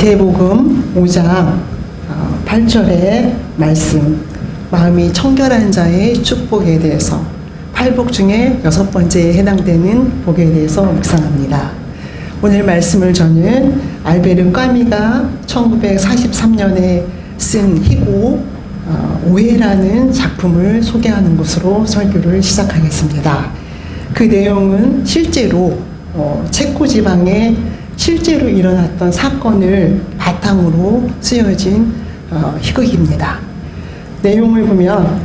마태복음 5장 8절의 말씀, 마음이 청결한 자의 축복에 대해서, 팔복 중에 6번째에 해당되는 복에 대해서 묵상합니다. 오늘 말씀을 저는 알베르 까미가 1943년에 쓴 희곡 오해라는 작품을 소개하는 것으로 설교를 시작하겠습니다. 그 내용은 실제로 체코 지방에 실제로 일어났던 사건을 바탕으로 쓰여진 희극입니다. 내용을 보면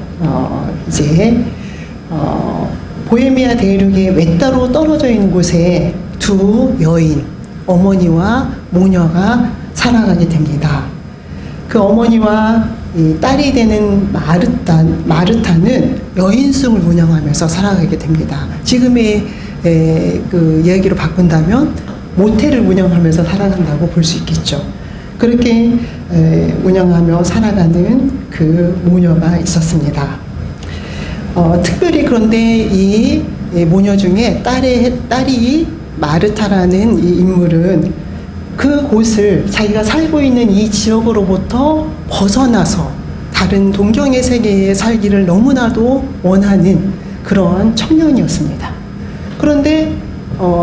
보헤미아 대륙의 외따로 떨어져 있는 곳에 두 여인, 어머니와 모녀가 살아가게 됩니다. 그 어머니와 이 딸이 되는 마르타는 여인숙을 운영하면서 살아가게 됩니다. 지금의 그 이야기로 바꾼다면 모텔을 운영하면서 살아간다고 볼 수 있겠죠. 그렇게 운영하며 살아가는 그 모녀가 있었습니다. 특별히 그런데 이 모녀 중에 딸이 마르타라는 이 인물은 그 곳을 자기가 살고 있는 이 지역으로부터 벗어나서 다른 동경의 세계에 살기를 너무나도 원하는 그러한 청년이었습니다. 그런데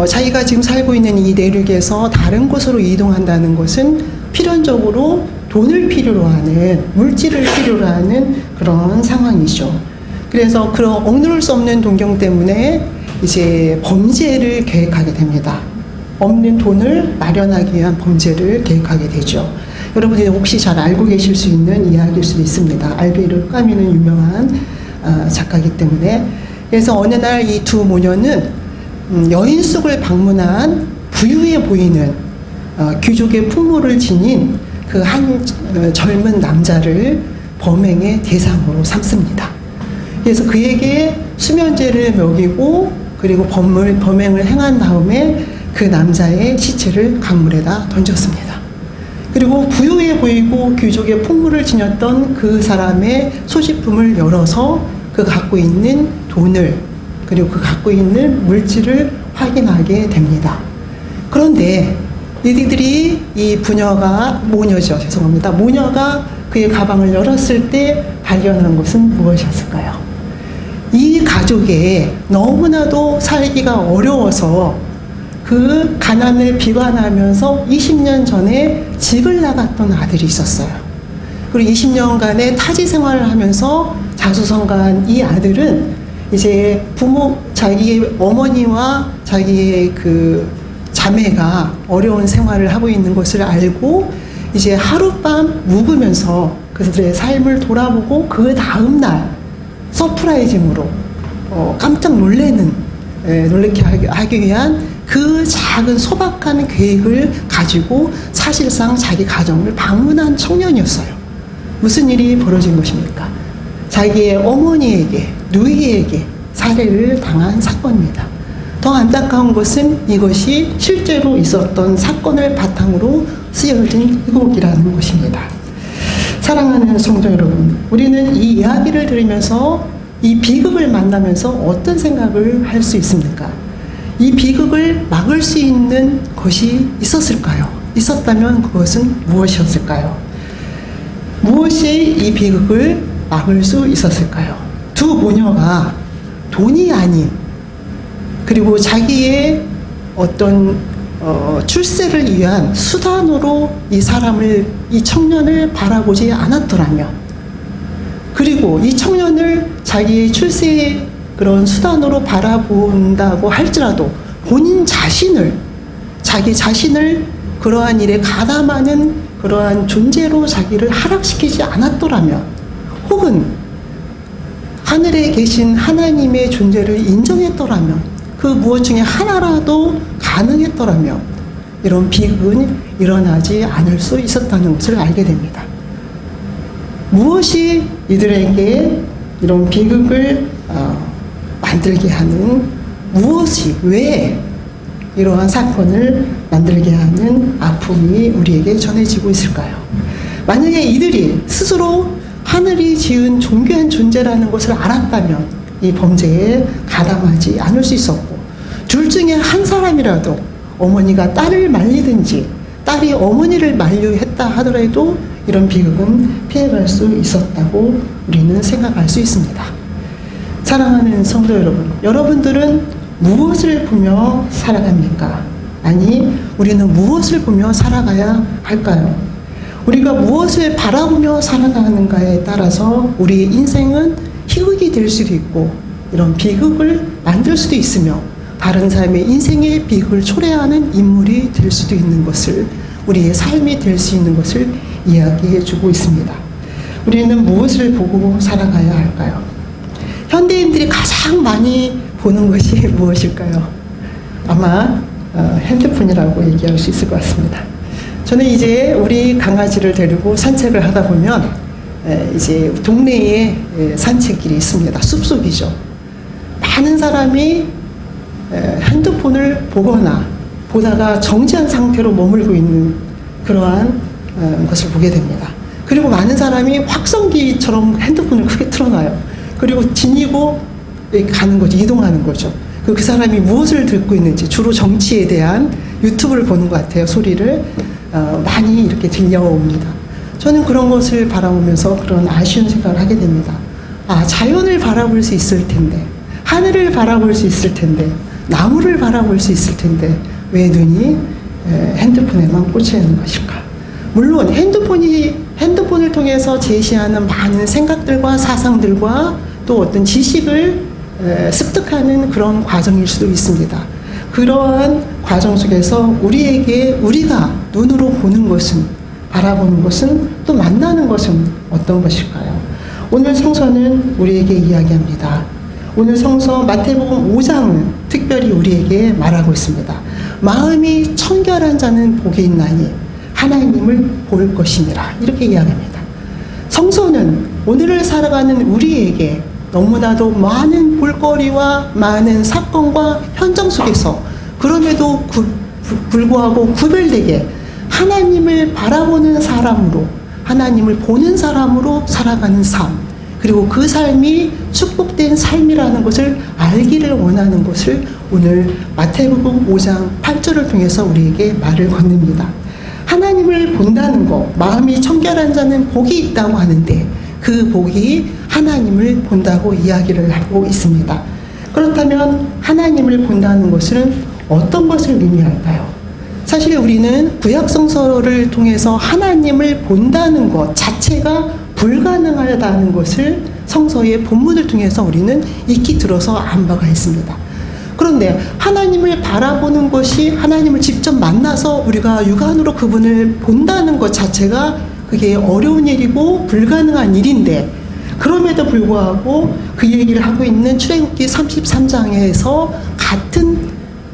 자기가 지금 살고 있는 이 내륙에서 다른 곳으로 이동한다는 것은 필연적으로 돈을 필요로 하는, 물질을 필요로 하는 그런 상황이죠. 그래서 그런 억누를 수 없는 동경 때문에 이제 범죄를 계획하게 됩니다. 없는 돈을 마련하기 위한 범죄를 계획하게 되죠. 여러분이 혹시 잘 알고 계실 수 있는 이야기일 수도 있습니다. 알베르 까미는 유명한 작가이기 때문에. 그래서 어느 날 이 두 모녀는 여인숙을 방문한 부유해 보이는 귀족의 풍모를 지닌 그 한 젊은 남자를 범행의 대상으로 삼습니다. 그래서 그에게 수면제를 먹이고 그리고 범행을 행한 다음에 그 남자의 시체를 강물에다 던졌습니다. 그리고 부유해 보이고 귀족의 풍모를 지녔던 그 사람의 소지품을 열어서 그 갖고 있는 돈을 그리고 그 갖고 있는 물질을 확인하게 됩니다. 그런데 이들이 이 모녀가 그의 가방을 열었을 때 발견한 것은 무엇이었을까요? 이 가족에 너무나도 살기가 어려워서 그 가난을 비관하면서 20년 전에 집을 나갔던 아들이 있었어요. 그리고 20년간의 타지 생활을 하면서 자수성가한 이 아들은 이제 자기의 어머니와 자기의 그 자매가 어려운 생활을 하고 있는 것을 알고 이제 하룻밤 묵으면서 그들의 삶을 돌아보고 그 다음날 서프라이징으로 깜짝 놀래게 하기 위한 그 작은 소박한 계획을 가지고 사실상 자기 가정을 방문한 청년이었어요. 무슨 일이 벌어진 것입니까? 자기의 어머니에게, 누이에게 살해를 당한 사건입니다. 더 안타까운 것은 이것이 실제로 있었던 사건을 바탕으로 쓰여진 희곡이라는 것입니다. 사랑하는 성도 여러분, 우리는 이 이야기를 들으면서 이 비극을 만나면서 어떤 생각을 할 수 있습니까? 이 비극을 막을 수 있는 것이 있었을까요? 있었다면 그것은 무엇이었을까요? 무엇이 이 비극을 막을 수 있었을까요? 두 모녀가 돈이 아닌, 그리고 자기의 어떤 출세를 위한 수단으로 이 청년을 바라보지 않았더라면, 그리고 이 청년을 자기의 출세의 그런 수단으로 바라본다고 할지라도 자기 자신을 그러한 일에 가담하는 그러한 존재로 자기를 하락시키지 않았더라면, 혹은 하늘에 계신 하나님의 존재를 인정했더라면, 그 무엇 중에 하나라도 가능했더라면 이런 비극은 일어나지 않을 수 있었다는 것을 알게 됩니다. 무엇이 이들에게 이런 비극을 만들게 하는, 왜 이러한 사건을 만들게 하는 아픔이 우리에게 전해지고 있을까요? 만약에 이들이 스스로 하늘이 지은 존귀한 존재라는 것을 알았다면 이 범죄에 가담하지 않을 수 있었고, 둘 중에 한 사람이라도 어머니가 딸을 말리든지 딸이 어머니를 만류했다 하더라도 이런 비극은 피해갈 수 있었다고 우리는 생각할 수 있습니다. 사랑하는 성도 여러분, 여러분들은 무엇을 보며 살아갑니까? 아니, 우리는 무엇을 보며 살아가야 할까요? 우리가 무엇을 바라보며 살아가는가에 따라서 우리의 인생은 희극이 될 수도 있고 이런 비극을 만들 수도 있으며 다른 사람의 인생의 비극을 초래하는 인물이 될 수도 있는 것을, 우리의 삶이 될 수 있는 것을 이야기해 주고 있습니다. 우리는 무엇을 보고 살아가야 할까요? 현대인들이 가장 많이 보는 것이 무엇일까요? 아마 핸드폰이라고 얘기할 수 있을 것 같습니다. 저는 이제 우리 강아지를 데리고 산책을 하다 보면 이제 동네에 산책길이 있습니다. 숲속이죠. 많은 사람이 핸드폰을 보다가 정지한 상태로 머물고 있는 그러한 것을 보게 됩니다. 그리고 많은 사람이 확성기처럼 핸드폰을 크게 틀어놔요. 그리고 지니고 가는 거죠. 이동하는 거죠. 그 사람이 무엇을 듣고 있는지, 주로 정치에 대한 유튜브를 보는 것 같아요. 소리를 많이 이렇게 들려옵니다. 저는 그런 것을 바라보면서 그런 아쉬운 생각을 하게 됩니다. 자연을 바라볼 수 있을 텐데, 하늘을 바라볼 수 있을 텐데, 나무를 바라볼 수 있을 텐데 왜 눈이 핸드폰에만 꽂혀 있는 것일까? 물론 핸드폰을 통해서 제시하는 많은 생각들과 사상들과 또 어떤 지식을 습득하는 그런 과정일 수도 있습니다. 그러한 과정 속에서 우리가 눈으로 보는 것은, 바라보는 것은, 또 만나는 것은 어떤 것일까요? 오늘 성서는 우리에게 이야기합니다. 오늘 성서 마태복음 5장은 특별히 우리에게 말하고 있습니다. 마음이 청결한 자는 복이 있나니 하나님을 볼 것이니라, 이렇게 이야기합니다. 성서는 오늘을 살아가는 우리에게 너무나도 많은 볼거리와 많은 사건과 현장 속에서 그럼에도 불구하고 구별되게 하나님을 바라보는 사람으로, 하나님을 보는 사람으로 살아가는 삶, 그리고 그 삶이 축복된 삶이라는 것을 알기를 원하는 것을 오늘 마태복음 5장 8절을 통해서 우리에게 말을 건넵니다. 하나님을 본다는 것, 마음이 청결한 자는 복이 있다고 하는데 그 복이 하나님을 본다고 이야기를 하고 있습니다. 그렇다면 하나님을 본다는 것은 어떤 것을 의미할까요? 사실 우리는 구약성서를 통해서 하나님을 본다는 것 자체가 불가능하다는 것을 성서의 본문을 통해서 우리는 익히 들어서 안 바가 있습니다. 그런데 하나님을 바라보는 것이, 하나님을 직접 만나서 우리가 육안으로 그분을 본다는 것 자체가 그게 어려운 일이고 불가능한 일인데, 그럼에도 불구하고 그 얘기를 하고 있는 출애굽기 33장에서 같은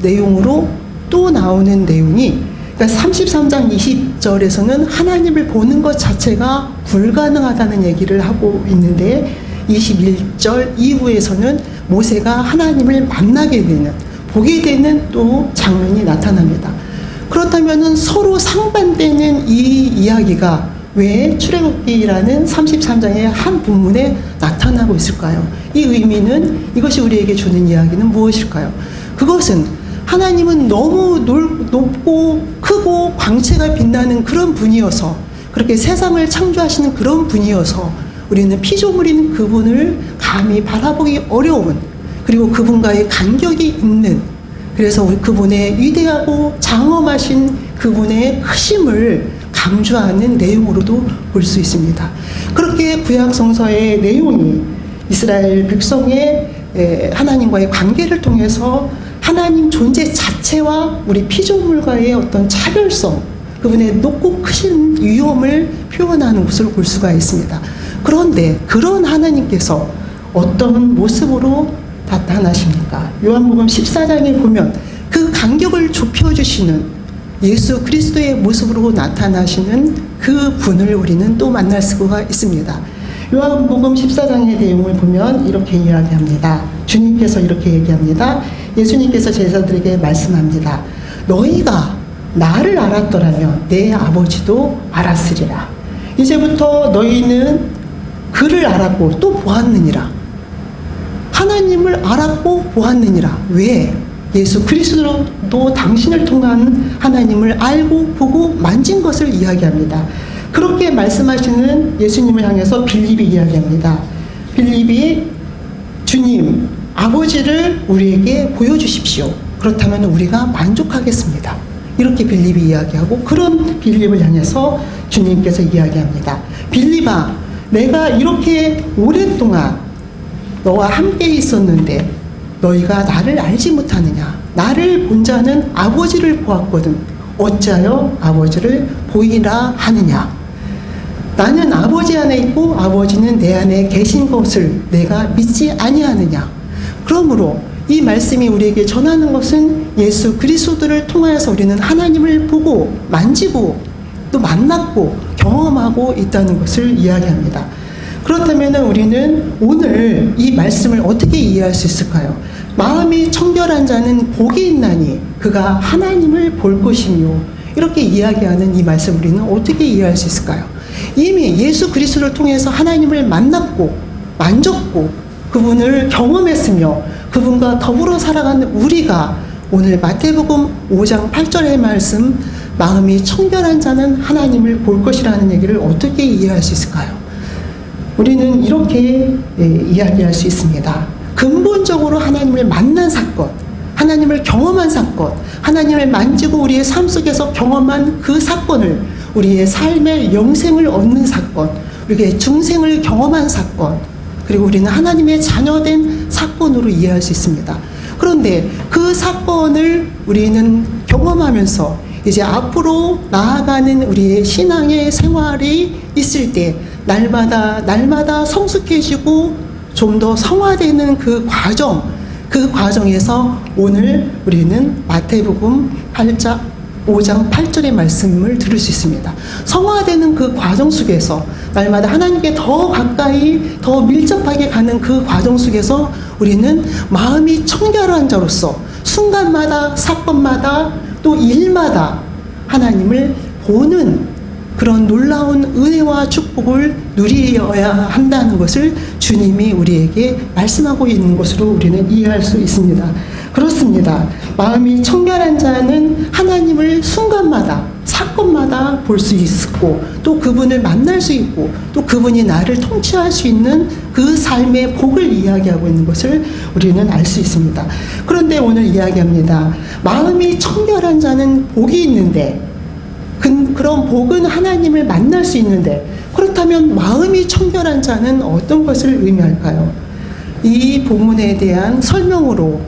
내용으로 또 나오는 내용이, 그러니까 33장 20절에서는 하나님을 보는 것 자체가 불가능하다는 얘기를 하고 있는데 21절 이후에서는 모세가 하나님을 만나게 되는, 보게 되는 또 장면이 나타납니다. 그렇다면 서로 상반되는 이 이야기가 왜 출애굽기라는 33장의 한 본문에 나타나고 있을까요? 이 의미는, 이것이 우리에게 주는 이야기는 무엇일까요? 그것은 하나님은 너무 높고 크고 광채가 빛나는 그런 분이어서, 그렇게 세상을 창조하시는 그런 분이어서 우리는 피조물인 그분을 감히 바라보기 어려운, 그리고 그분과의 간격이 있는, 그래서 그분의 위대하고 장엄하신 그분의 크심을 강조하는 내용으로도 볼 수 있습니다. 그렇게 구약성서의 내용이 이스라엘 백성의 하나님과의 관계를 통해서 하나님 존재 자체와 우리 피조물과의 어떤 차별성, 그분의 높고 크신 위엄을 표현하는 것으로 볼 수가 있습니다. 그런데 그런 하나님께서 어떤 모습으로 나타나십니까? 요한복음 14장에 보면 그 간격을 좁혀주시는 예수 그리스도의 모습으로 나타나시는 그 분을 우리는 또 만날 수가 있습니다. 요한복음 14장의 내용을 보면 이렇게 이야기합니다. 주님께서 이렇게 얘기합니다. 예수님께서 제자들에게 말씀합니다. 너희가 나를 알았더라면 내 아버지도 알았으리라. 이제부터 너희는 그를 알았고 또 보았느니라. 하나님을 알았고 보았느니라. 왜? 예수 그리스도도 당신을 통한 하나님을 알고 보고 만진 것을 이야기합니다. 그렇게 말씀하시는 예수님을 향해서 빌립이 이야기합니다. 빌립이 주님, 아버지를 우리에게 보여주십시오. 그렇다면 우리가 만족하겠습니다. 이렇게 빌립이 이야기하고, 그런 빌립을 향해서 주님께서 이야기합니다. 빌립아, 내가 이렇게 오랫동안 너와 함께 있었는데 너희가 나를 알지 못하느냐? 나를 본 자는 아버지를 보았거든 어찌하여 아버지를 보이라 하느냐? 나는 아버지 안에 있고 아버지는 내 안에 계신 것을 내가 믿지 아니하느냐? 그러므로 이 말씀이 우리에게 전하는 것은 예수 그리스도를 통하여서 우리는 하나님을 보고 만지고 또 만났고 경험하고 있다는 것을 이야기합니다. 그렇다면 우리는 오늘 이 말씀을 어떻게 이해할 수 있을까요? 마음이 청결한 자는 복이 있나니 그가 하나님을 볼 것이며, 이렇게 이야기하는 이 말씀 우리는 어떻게 이해할 수 있을까요? 이미 예수 그리스도를 통해서 하나님을 만났고 만졌고 그분을 경험했으며 그분과 더불어 살아가는 우리가 오늘 마태복음 5장 8절의 말씀, 마음이 청결한 자는 하나님을 볼 것이라는 얘기를 어떻게 이해할 수 있을까요? 우리는 이렇게 이야기할 수 있습니다. 근본적으로 하나님을 만난 사건, 하나님을 경험한 사건, 하나님을 만지고 우리의 삶 속에서 경험한 그 사건을 우리의 삶의 영생을 얻는 사건, 우리의 중생을 경험한 사건, 그리고 우리는 하나님의 자녀된 사건으로 이해할 수 있습니다. 그런데 그 사건을 우리는 경험하면서 이제 앞으로 나아가는 우리의 신앙의 생활이 있을 때 날마다 성숙해지고 좀 더 성화되는 그 과정에서 오늘 우리는 마태복음 5장 8절의 말씀을 들을 수 있습니다. 성화되는 그 과정 속에서 날마다 하나님께 더 가까이 더 밀접하게 가는 그 과정 속에서 우리는 마음이 청결한 자로서 순간마다 사건마다 또 일마다 하나님을 보는 그런 놀라운 은혜와 축복을 누리어야 한다는 것을 주님이 우리에게 말씀하고 있는 것으로 우리는 이해할 수 있습니다. 그렇습니다. 마음이 청결한 자는 하나님을 순간마다 사건마다 볼 수 있고 또 그분을 만날 수 있고 또 그분이 나를 통치할 수 있는 그 삶의 복을 이야기하고 있는 것을 우리는 알 수 있습니다. 그런데 오늘 이야기합니다. 마음이 청결한 자는 복이 있는데 그런 복은 하나님을 만날 수 있는데, 그렇다면 마음이 청결한 자는 어떤 것을 의미할까요? 이 본문에 대한 설명으로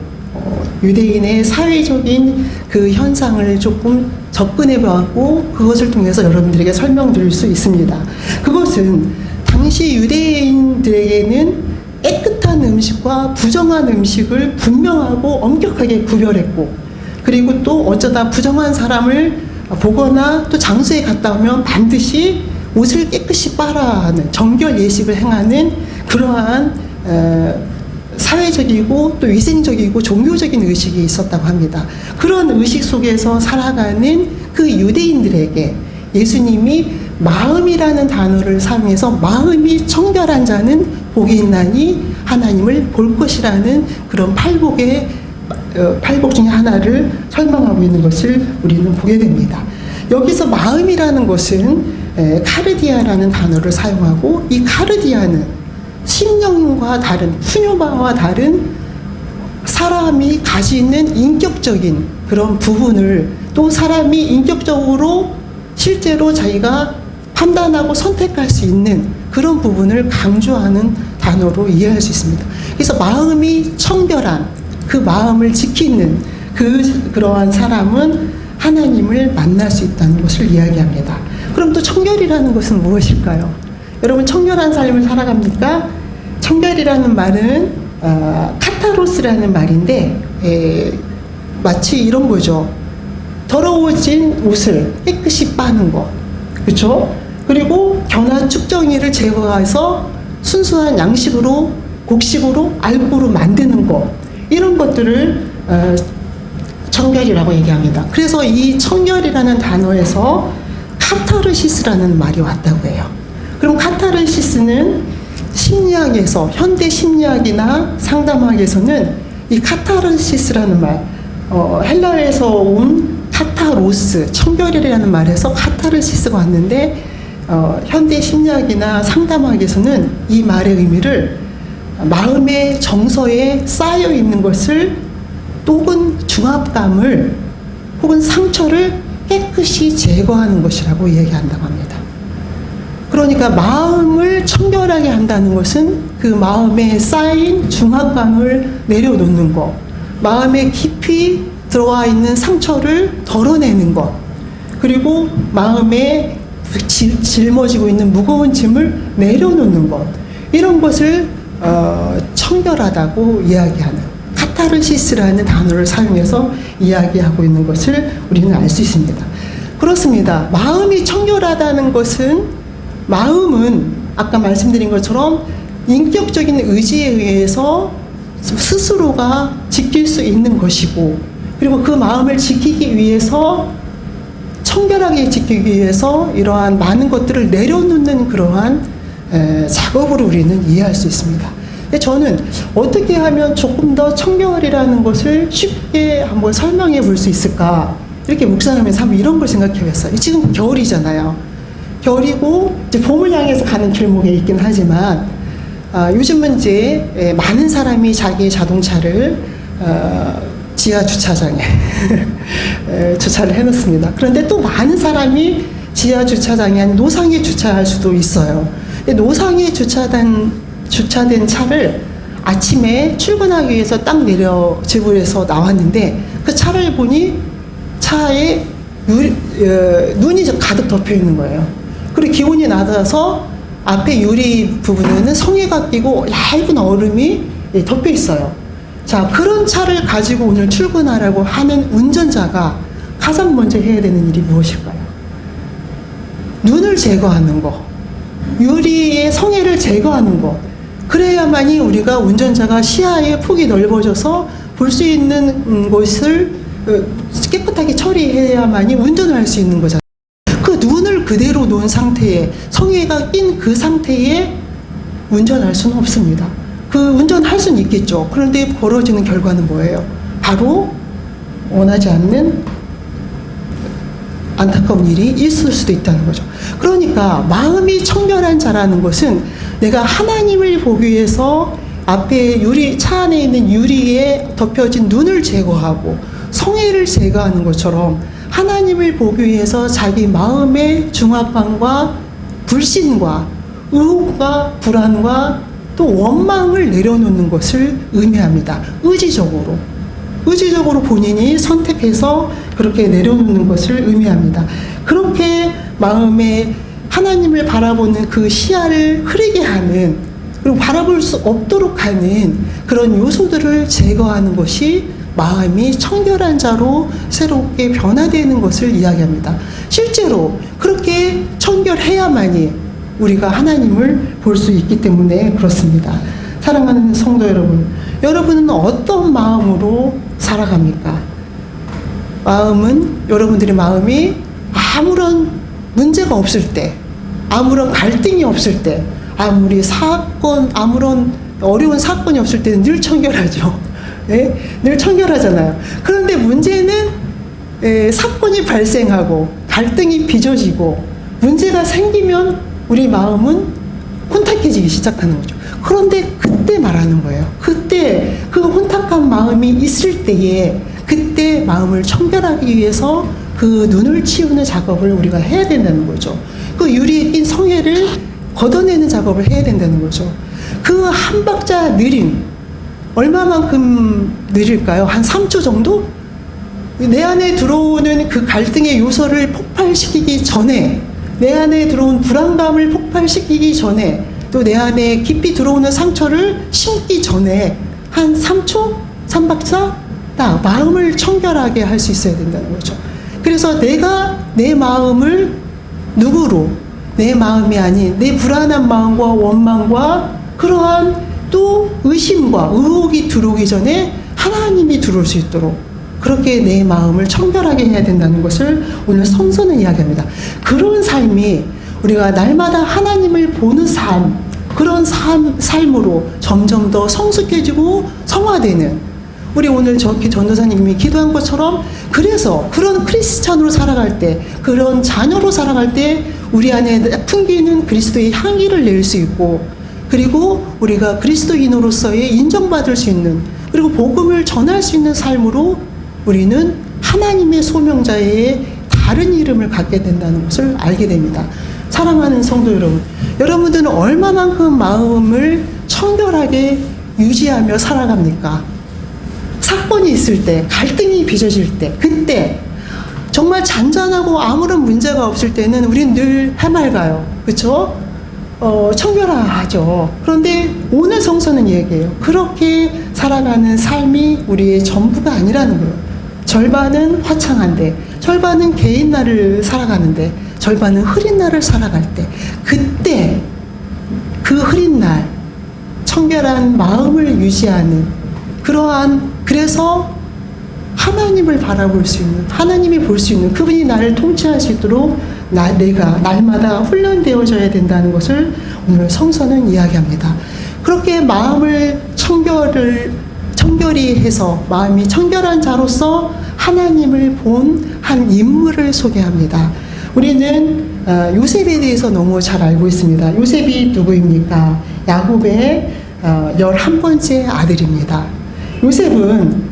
유대인의 사회적인 그 현상을 조금 접근해 보았고 그것을 통해서 여러분들에게 설명드릴 수 있습니다. 그것은 당시 유대인들에게는 깨끗한 음식과 부정한 음식을 분명하고 엄격하게 구별했고, 그리고 또 어쩌다 부정한 사람을 보거나 또 장소에 갔다 오면 반드시 옷을 깨끗이 빨아 하는 정결 예식을 행하는 그러한 사회적이고 또 위생적이고 종교적인 의식이 있었다고 합니다. 그런 의식 속에서 살아가는 그 유대인들에게 예수님이 마음이라는 단어를 사용해서 마음이 청결한 자는 복이 있나니 하나님을 볼 것이라는 그런 팔복 중에 하나를 설명하고 있는 것을 우리는 보게 됩니다. 여기서 마음이라는 것은 카르디아라는 단어를 사용하고, 이 카르디아는 심령과 다른, 푸뇨마와 다른 사람이 가지는 인격적인 그런 부분을, 또 사람이 인격적으로 실제로 자기가 판단하고 선택할 수 있는 그런 부분을 강조하는 단어로 이해할 수 있습니다. 그래서 마음이 청결한, 그 마음을 지키는 그러한 사람은 하나님을 만날 수 있다는 것을 이야기합니다. 그럼 또 청결이라는 것은 무엇일까요? 여러분, 청결한 삶을 살아갑니까? 청결이라는 말은 카타로스라는 말인데 마치 이런 거죠. 더러워진 옷을 깨끗이 빠는 것, 그렇죠? 그리고 견한 축정이를 제거해서 순수한 양식으로, 곡식으로, 알곡으로 만드는 것, 이런 것들을 청결이라고 얘기합니다. 그래서 이 청결이라는 단어에서 카타르시스라는 말이 왔다고 해요. 그럼 카타르시스는 심리학에서, 현대 심리학이나 상담학에서는 이 카타르시스라는 말, 헬라에서 온 카타로스, 청결이라는 말에서 카타르시스가 왔는데 현대 심리학이나 상담학에서는 이 말의 의미를 마음의 정서에 쌓여 있는 것을 혹은 중압감을 혹은 상처를 깨끗이 제거하는 것이라고 얘기한다고 합니다. 그러니까 마음을 청결하게 한다는 것은 그 마음에 쌓인 중압감을 내려놓는 것, 마음에 깊이 들어와 있는 상처를 덜어내는 것, 그리고 마음에 짊어지고 있는 무거운 짐을 내려놓는 것, 이런 것을 청결하다고 이야기하는 카타르시스라는 단어를 사용해서 이야기하고 있는 것을 우리는 알 수 있습니다. 그렇습니다. 마음이 청결하다는 것은, 마음은 아까 말씀드린 것처럼 인격적인 의지에 의해서 스스로가 지킬 수 있는 것이고, 그리고 그 마음을 지키기 위해서, 청결하게 지키기 위해서 이러한 많은 것들을 내려놓는 그러한 작업을 우리는 이해할 수 있습니다. 근데 저는 어떻게 하면 조금 더 청결이라는 것을 쉽게 한번 설명해 볼 수 있을까, 이렇게 묵상하면서 한번 이런 걸 생각해 봤어요. 지금 겨울이잖아요. 겨울이고 이제 봄을 향해서 가는 길목에 있긴 하지만 요즘은 이제 많은 사람이 자기의 자동차를 지하 주차장에 주차를 해놓습니다. 그런데 또 많은 사람이 지하 주차장이 아닌 노상에 주차할 수도 있어요. 근데 노상에 주차된 차를 아침에 출근하기 위해서 딱 내려 집에서 나왔는데 그 차를 보니 차에 눈이 가득 덮여 있는 거예요. 그리고 기온이 낮아서 앞에 유리 부분에는 성에가 끼고 얇은 얼음이 덮여 있어요. 자, 그런 차를 가지고 오늘 출근하라고 하는 운전자가 가장 먼저 해야 되는 일이 무엇일까요? 눈을 제거하는 거, 유리의 성에를 제거하는 거. 그래야만이 우리가 운전자가 시야의 폭이 넓어져서 볼 수 있는 것을 깨끗하게 처리해야만이 운전을 할 수 있는 거잖아요. 그 눈을 그대로 놓은 상태에, 성에가 낀 그 상태에 운전할 수는 없습니다. 그 운전할 수는 있겠죠. 그런데 벌어지는 결과는 뭐예요? 바로 원하지 않는 안타까운 일이 있을 수도 있다는 거죠. 그러니까 마음이 청결한 자라는 것은 내가 하나님을 보기 위해서 앞에 차 안에 있는 유리에 덮여진 눈을 제거하고 성애를 제거하는 것처럼 하나님을 보기 위해서 자기 마음의 중압감과 불신과 의혹과 불안과 또 원망을 내려놓는 것을 의미합니다. 의지적으로 본인이 선택해서 그렇게 내려놓는 것을 의미합니다. 그렇게 마음에 하나님을 바라보는 그 시야를 흐리게 하는, 그리고 바라볼 수 없도록 하는 그런 요소들을 제거하는 것이 마음이 청결한 자로 새롭게 변화되는 것을 이야기합니다. 실제로 그렇게 청결해야만이 우리가 하나님을 볼 수 있기 때문에 그렇습니다. 사랑하는 성도 여러분, 여러분은 어떤 마음으로 살아갑니까? 여러분들의 마음이 아무런 문제가 없을 때, 아무런 갈등이 없을 때, 아무런 어려운 사건이 없을 때는 늘 청결하죠. 네? 늘 청결하잖아요. 그런데 문제는 사건이 발생하고 갈등이 빚어지고 문제가 생기면 우리 마음은 혼탁해지기 시작하는 거죠. 그런데 그때 말하는 거예요. 그때 그 혼탁한 마음이 있을 때에 그때 마음을 청결하기 위해서 그 눈을 치우는 작업을 우리가 해야 된다는 거죠. 그 유리에 낀 성애를 걷어내는 작업을 해야 된다는 거죠. 그 한 박자 느림, 얼마만큼 느릴까요? 한 3초 정도? 내 안에 들어오는 그 갈등의 요소를 폭발시키기 전에, 내 안에 들어온 불안감을 폭발시키기 전에, 또 내 안에 깊이 들어오는 상처를 심기 전에 한 3초? 3박자? 딱 마음을 청결하게 할 수 있어야 된다는 거죠. 그래서 내가 내 마음을 누구로, 내 마음이 아닌 내 불안한 마음과 원망과 그러한 또 의심과 의혹이 들어오기 전에 하나님이 들어올 수 있도록 그렇게 내 마음을 청결하게 해야 된다는 것을 오늘 성서는 이야기합니다. 그런 삶이 우리가 날마다 하나님을 보는 삶, 그런 삶으로 점점 더 성숙해지고 성화되는, 우리 오늘 전도사님이 기도한 것처럼 그래서 그런 크리스찬으로 살아갈 때, 그런 자녀로 살아갈 때 우리 안에 풍기는 그리스도의 향기를 낼 수 있고, 그리고 우리가 그리스도인으로서의 인정받을 수 있는, 그리고 복음을 전할 수 있는 삶으로 우리는 하나님의 소명자의 다른 이름을 갖게 된다는 것을 알게 됩니다. 사랑하는 성도 여러분, 여러분들은 얼마만큼 마음을 청결하게 유지하며 살아갑니까? 사건이 있을 때, 갈등이 빚어질 때, 그때 정말 잔잔하고 아무런 문제가 없을 때는 우리는 늘 해맑아요. 그렇죠? 청결하죠. 그런데 오늘 성서는 얘기해요. 그렇게 살아가는 삶이 우리의 전부가 아니라는 거예요. 절반은 화창한데, 절반은 개인 날을 살아가는데, 절반은 흐린 날을 살아갈 때, 그때 그 흐린 날 청결한 마음을 유지하는 그래서 하나님을 바라볼 수 있는, 하나님이 볼 수 있는, 그분이 나를 통치할 수 있도록 내가 날마다 훈련되어져야 된다는 것을 오늘 성서는 이야기합니다. 그렇게 마음을 청결히 해서 마음이 청결한 자로서 하나님을 본 한 인물을 소개합니다. 우리는 요셉에 대해서 너무 잘 알고 있습니다. 요셉이 누구입니까? 야곱의 11번째 아들입니다. 요셉은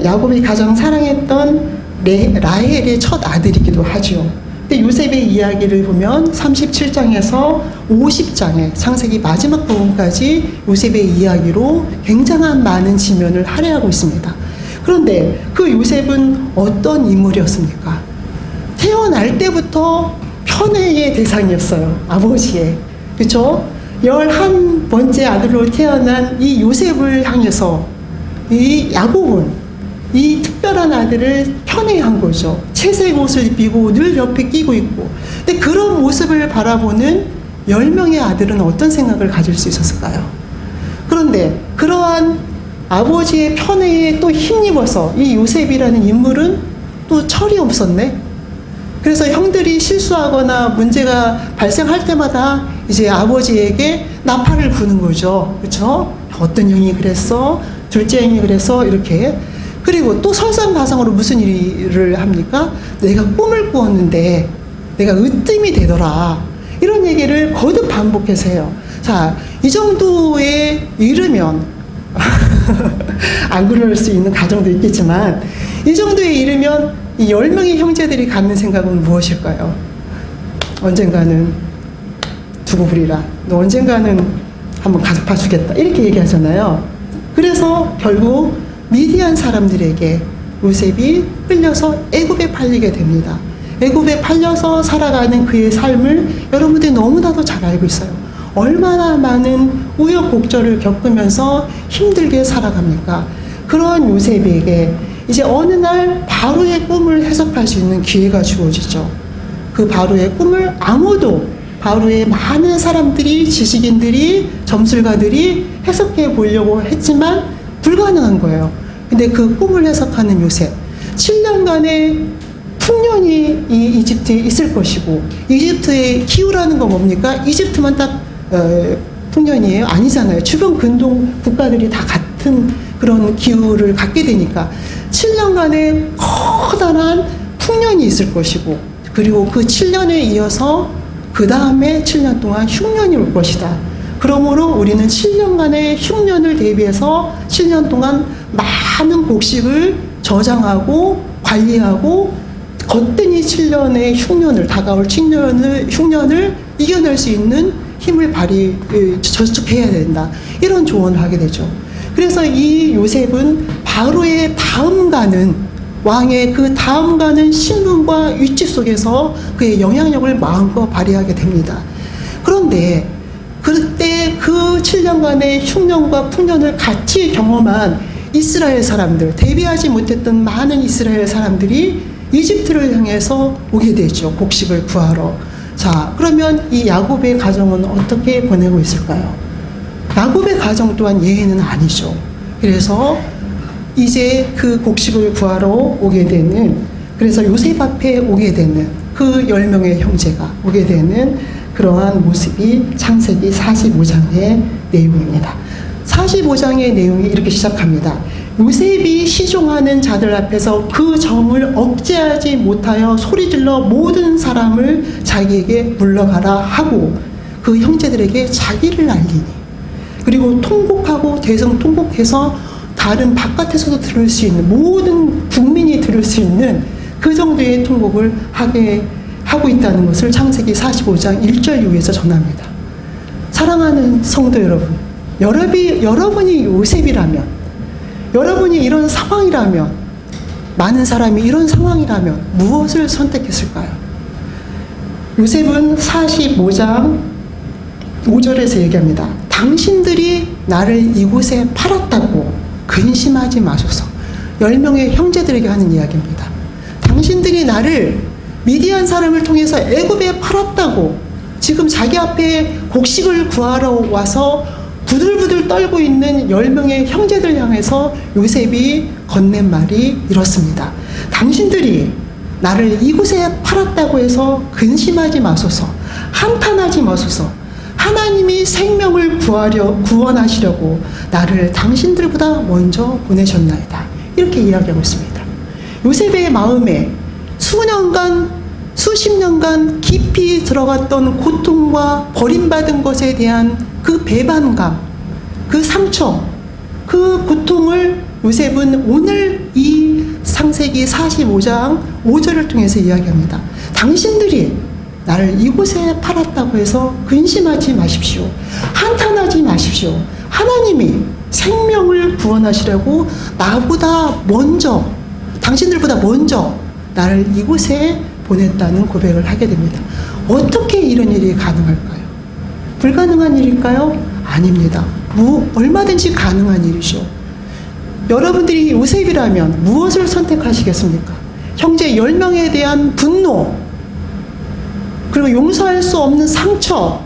야곱이 가장 사랑했던 라헬의 첫 아들이기도 하죠. 근데 요셉의 이야기를 보면 37장에서 50장의 창세기 마지막 부분까지 요셉의 이야기로 굉장한 많은 지면을 할애하고 있습니다. 그런데 그 요셉은 어떤 인물이었습니까? 태어날 때부터 편애의 대상이었어요. 아버지의. 그렇죠? 11번째 아들로 태어난 이 요셉을 향해서 이 야곱은 이 특별한 아들을 편애한 거죠. 채색 옷을 입히고 늘 옆에 끼고 있고. 근데 그런 모습을 바라보는 10명의 아들은 어떤 생각을 가질 수 있었을까요? 그런데 그러한 아버지의 편애에 또 힘입어서 이 요셉이라는 인물은 또 철이 없었네. 그래서 형들이 실수하거나 문제가 발생할 때마다 이제 아버지에게 나팔을 부는 거죠. 그렇죠? 어떤 형이 그랬어? 둘째 형이 그래서 이렇게. 그리고 또 설상가상으로 무슨 일을 합니까? 내가 꿈을 꾸었는데 내가 으뜸이 되더라. 이런 얘기를 거듭 반복해서 해요. 자, 이 정도에 이르면 안 그럴 수 있는 가정도 있겠지만 이 정도에 이르면 이 10명의 형제들이 갖는 생각은 무엇일까요? 언젠가는 두고 부리라. 너 언젠가는 한번 갚아주겠다. 이렇게 얘기하잖아요. 그래서 결국 미디안 사람들에게 요셉이 끌려서 애굽에 팔리게 됩니다. 애굽에 팔려서 살아가는 그의 삶을 여러분들이 너무나도 잘 알고 있어요. 얼마나 많은 우여곡절을 겪으면서 힘들게 살아갑니까? 그런 요셉에게 이제 어느 날 바로의 꿈을 해석할 수 있는 기회가 주어지죠. 그 바로의 꿈을 바로의 많은 사람들이, 지식인들이, 점술가들이 해석해 보려고 했지만 불가능한 거예요. 근데 그 꿈을 해석하는 요셉, 7년간의 풍년이 이 이집트에 있을 것이고, 이집트의 기후라는 건 뭡니까? 이집트만 딱 풍년이에요? 아니잖아요. 주변 근동 국가들이 다 같은 그런 기후를 갖게 되니까 7년간의 커다란 풍년이 있을 것이고, 그리고 그 7년에 이어서 그 다음에 7년 동안 흉년이 올 것이다. 그러므로 우리는 7년간의 흉년을 대비해서 7년 동안 많은 곡식을 저장하고 관리하고 거뜬히 7년의 흉년을, 다가올 흉년을 이겨낼 수 있는 힘을 저축해야 된다. 이런 조언을 하게 되죠. 그래서 이 요셉은 바로의 다음가는, 왕의 그 다음가는 신분과 위치 속에서 그의 영향력을 마음껏 발휘하게 됩니다. 그런데 그때 그 7년간의 흉년과 풍년을 같이 경험한 이스라엘 사람들, 대비하지 못했던 많은 이스라엘 사람들이 이집트를 향해서 오게 되죠. 곡식을 구하러. 자, 그러면 이 야곱의 가정은 어떻게 보내고 있을까요? 야곱의 가정 또한 예외는 아니죠. 그래서 이제 그 곡식을 구하러 오게 되는, 그래서 요셉 앞에 오게 되는 그 10명의 형제가 오게 되는 그러한 모습이 창세기 45장의 내용입니다. 45장의 내용이 이렇게 시작합니다. 요셉이 시종하는 자들 앞에서 그 정을 억제하지 못하여 소리질러 모든 사람을 자기에게 물러가라 하고 그 형제들에게 자기를 알리니, 그리고 통곡하고 대성통곡해서 다른 바깥에서도 들을 수 있는, 모든 국민이 들을 수 있는 그 정도의 통곡을 하고 있다는 것을 창세기 45장 1절 이후에서 전합니다. 사랑하는 성도 여러분, 여러분이 요셉이라면, 여러분이 이런 상황이라면, 많은 사람이 이런 상황이라면 무엇을 선택했을까요? 요셉은 45장 5절에서 얘기합니다. 당신들이 나를 이곳에 팔았다고 근심하지 마소서. 10명의 형제들에게 하는 이야기입니다. 당신들이 나를 미디안 사람을 통해서 애굽에 팔았다고 지금 자기 앞에 곡식을 구하러 와서 부들부들 떨고 있는 10명의 형제들 향해서 요셉이 건넨 말이 이렇습니다. 당신들이 나를 이곳에 팔았다고 해서 근심하지 마소서. 한탄하지 마소서. 하나님이 생명을 구원하시려고 나를 당신들보다 먼저 보내셨나이다. 이렇게 이야기하고 있습니다. 요셉의 마음에 수십 년간 깊이 들어갔던 고통과 버림받은 것에 대한 그 배반감, 그 상처, 그 고통을 요셉은 오늘 이 창세기 45장 5절을 통해서 이야기합니다. 당신들이 나를 이곳에 팔았다고 해서 근심하지 마십시오. 한탄하지 마십시오. 하나님이 생명을 구원하시려고 당신들보다 먼저 나를 이곳에 보냈다는 고백을 하게 됩니다. 어떻게 이런 일이 가능할까요? 불가능한 일일까요? 아닙니다. 얼마든지 가능한 일이죠. 여러분들이 요셉이라면 무엇을 선택하시겠습니까? 형제 10명에 대한 분노, 그리고 용서할 수 없는 상처,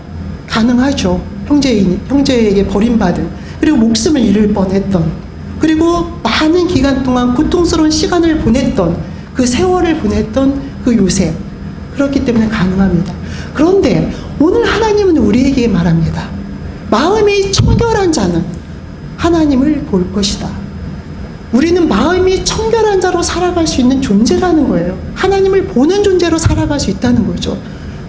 가능하죠. 형제에게 버림받은, 그리고 목숨을 잃을 뻔했던, 그리고 많은 기간 동안 고통스러운 시간을 보냈던, 그 세월을 보냈던 그 요셉. 그렇기 때문에 가능합니다. 그런데 오늘 하나님은 우리에게 말합니다. 마음이 청결한 자는 하나님을 볼 것이다. 우리는 마음이 청결한 자로 살아갈 수 있는 존재라는 거예요. 하나님을 보는 존재로 살아갈 수 있다는 거죠.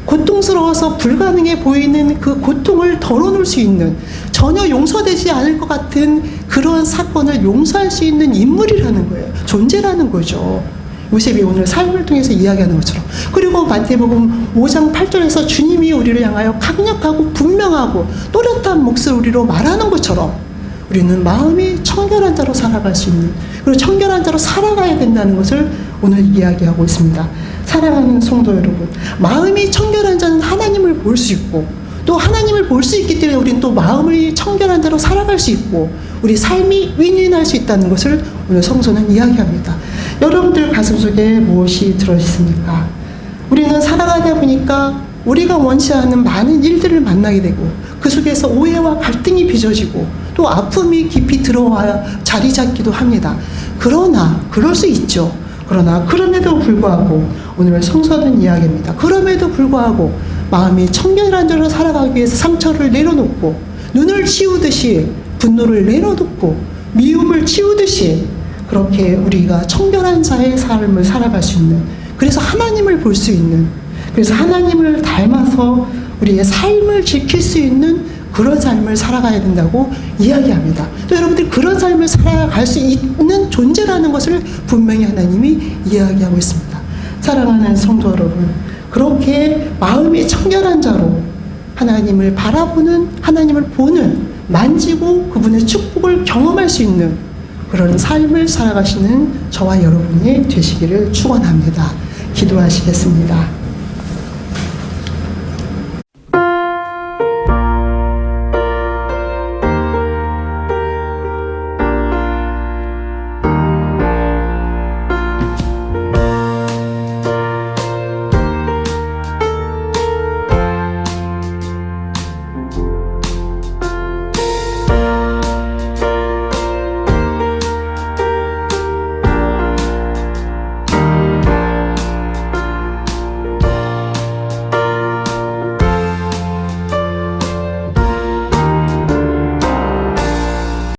고통스러워서 불가능해 보이는 그 고통을 덜어놓을 수 있는, 전혀 용서되지 않을 것 같은 그러한 사건을 용서할 수 있는 인물이라는 거예요. 존재라는 거죠. 요셉이 오늘 삶을 통해서 이야기하는 것처럼. 그리고 마태복음 5장 8절에서 주님이 우리를 향하여 강력하고 분명하고 또렷한 목소리로 말하는 것처럼 우리는 마음이 청결한 자로 살아갈 수 있는, 그리고 청결한 자로 살아가야 된다는 것을 오늘 이야기하고 있습니다. 사랑하는 성도 여러분, 마음이 청결한 자는 하나님을 볼 수 있고, 또 하나님을 볼 수 있기 때문에 우리는 또 마음이 청결한 자로 살아갈 수 있고, 우리 삶이 윈윈할 수 있다는 것을 오늘 성서는 이야기합니다. 여러분들 가슴속에 무엇이 들어있습니까? 우리는 살아가다 보니까 우리가 원치 않는 많은 일들을 만나게 되고, 그 속에서 오해와 갈등이 빚어지고 또 아픔이 깊이 들어와 자리 잡기도 합니다. 그러나 그럴 수 있죠. 그러나 그럼에도 불구하고 오늘 성서는 이야기입니다. 그럼에도 불구하고 마음이 청결한 자로 살아가기 위해서 상처를 내려놓고, 눈을 치우듯이 분노를 내려놓고, 미움을 치우듯이 그렇게 우리가 청결한 자의 삶을 살아갈 수 있는, 그래서 하나님을 볼 수 있는, 그래서 하나님을 닮아서 우리의 삶을 지킬 수 있는 그런 삶을 살아가야 된다고 이야기합니다. 또 여러분들 그런 삶을 살아갈 수 있는 존재라는 것을 분명히 하나님이 이야기하고 있습니다. 사랑하는 성도 여러분, 그렇게 마음이 청결한 자로 하나님을 바라보는, 하나님을 보는, 만지고 그분의 축복을 경험할 수 있는 그런 삶을 살아가시는 저와 여러분이 되시기를 축원합니다. 기도하시겠습니다.